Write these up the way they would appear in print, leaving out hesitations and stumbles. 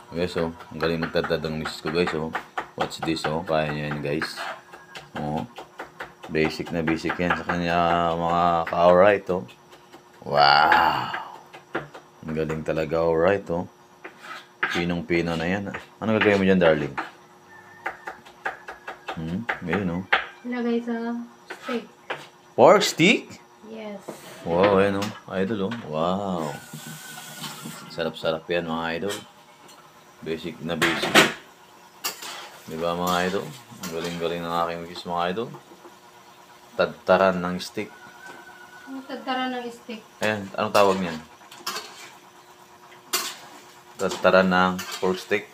Guys, oh. Ang galing magtadtad ng misis ko, guys, oh. Watch this, oh. Kaya niya yan, guys. Oh. Basic na basic yan sa kanya mga ka-alright, oh. Wow! Ang galing talaga, alright, oh. Pinong-pino na yan. Ano gagawin mo dyan, darling? Ngayon, oh. Ilagay sa steak. Pork stick? Yes. Wow, ayan, oh. Idol, oh. Wow. Sarap-sarap yan, mga idol. Basic na basic. Diba, mga idol? Ang galing-galing ng aking misis, mga idol. Tadtaran ng stick. Ang tadtara ng steak. Ayan, anong tawag niyan? Tadtaran ng pork stick.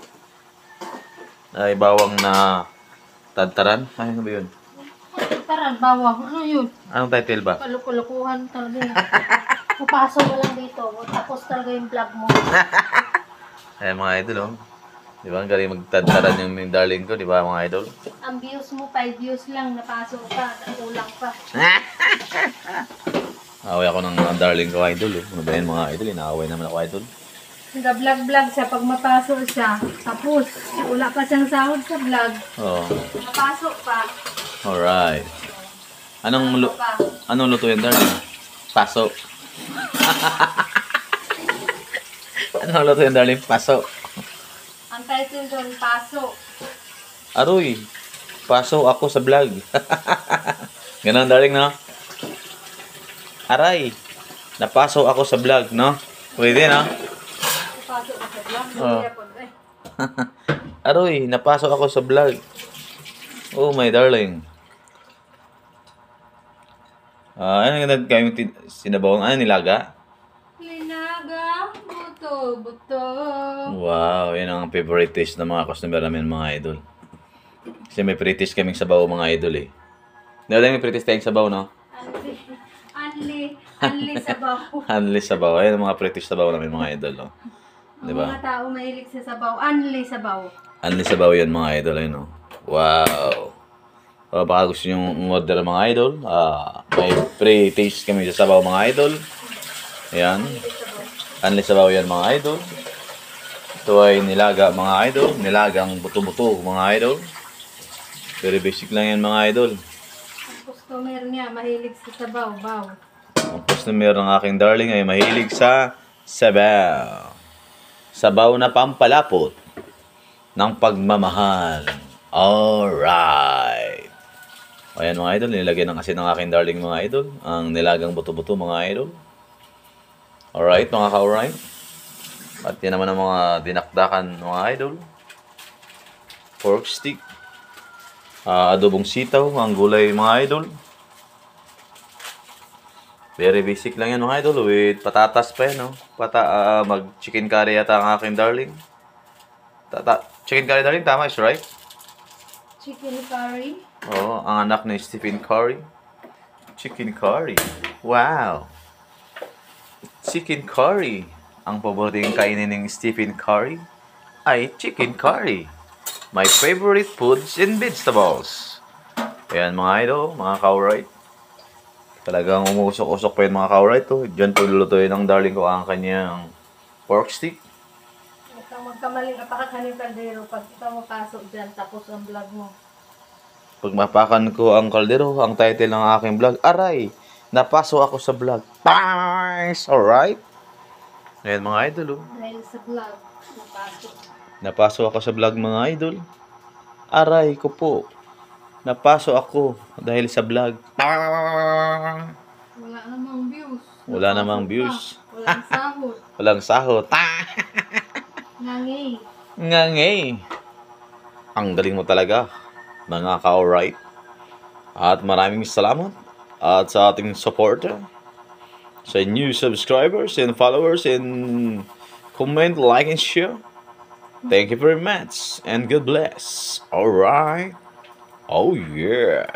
Ay, bawang na tadtaran. Ay, ano ba yun? Tadtara, bawang. Ano yun? Anong title ba? Kalukulukuhan talaga yun. Papasok mo lang dito. Tapos talaga yung vlog mo. Ayan, mga idol, oh. Di ba? Ang galing magtadtaran yung darling ko, di ba, mga idol? Ang views mo, 5 views lang. Napasok pa. Nakulang pa. Away ako ng darling ko, idol, oh. Ano ba yan, mga idol? Inaaway naman ako, idol. Nag-vlog-vlog siya. Pag mapasok siya. Tapos, wala pa siyang sahod sa vlog. Oh. Mapasok pa. Alright. Anong luto yan, darling? Paso. Anong luto yan, darling? Paso. Ang title doon, pasok. Aroy, paso ako sa vlog. Ganon, darling, no? Aray, napaso ako sa vlog, no? Pwede, no? Pasok ka sa vlog. Oh. Eh. Aroy, napasok ako sa vlog. Oh, my darling. Ano yung nagkayong sinabawang? Ano, nilaga? Linaga, buto. Wow, yan ang favorite taste ng mga customer namin, mga idol. Kasi may pre-taste kaming sabaw, mga idol, eh. May pre-taste tayong sabaw, no? Anli sabaw. Anli sabaw. Ayan ang mga pre-taste sabaw namin, mga idol, no? Diba? Ang mga tao mahilig sa sabaw. Anli sabaw. Anli sabaw yan, mga idol, ayun, no? Wow. Baka gusto nyo order, mga idol. May pre-taste kami sa sabaw, mga idol. Ayan. Anli sabaw yan, mga idol. Ito ay nilaga, mga idol. Nilagang buto-buto, mga idol. Very basic lang yan, mga idol. Ang customer niya mahilig sa sabaw. Baw. Ang customer ng aking darling ay mahilig sa sabaw. Sabaw na pampalapot ng pagmamahal. Alright. Ayan, mga idol, nilagyan ng asin ng aking darling, mga idol. Ang nilagang buto-buto, mga idol. Alright, mga ka-alright. At yan naman ang mga dinakdakan, mga idol. Pork stick. Adobong sitaw, ang gulay, mga idol. Very basic lang yan, mga idol. With patatas pa yan, no? Mag-chicken curry yata ang aking darling. Chicken curry, darling, tama, is right? Chicken curry. Oo, ang anak ni Stephen Curry. Chicken curry. Wow. Chicken curry. Ang paboritong kainin ng Stephen Curry ay chicken curry. My favorite foods and vegetables. Ayan, mga idol, mga ka-alright. Talagang umusok-usok pa yun, mga ka-alright. Oh. Diyan po lulutuin ng darling ko ang kanyang pork stick. Huwag kang magkamaling apakakan yung kaldero pag ikaw mapasok dyan tapos ang vlog mo. Pag mapakan ko ang kaldero, ang title ng aking vlog, aray, napaso ako sa vlog. Nice! Alright? Ayan, mga idol, oh. Dahil sa vlog, napasok. Napaso ako sa vlog, mga idol. Aray ko po. Napaso ako dahil sa vlog. Wala namang views. Wala namang views. Walang sahod. Walang sahot. Ngangay. Ngangay. Ang galing mo talaga, mga ka-alright. At maraming salamat at sa ating supporter, sa new subscribers and followers, and comment, like, and share. Thank you very much and God bless. Alright. Oh yeah.